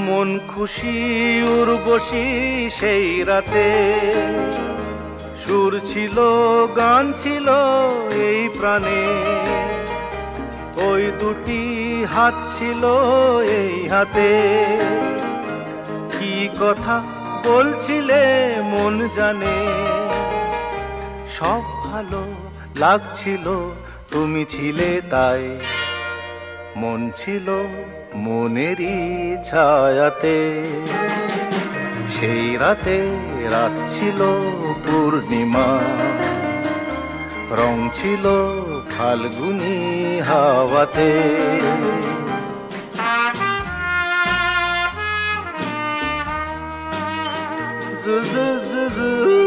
মন খুশি উর্বশী সেই রাতে, সুর ছিল গান ছিল এই প্রাণে, ওই দুটি হাত ছিল এই হাতে। কি কথা বলছিলে মন জানে, সব ভালো লাগছিল তুমি ছিলে তাই। মন ছিল মনেরই ছায়াতে, সেই রাতে রাত ছিল পূর্ণিমা, রং ছিল ফাল্গুনি হাওয়াতে। জু জু জু জু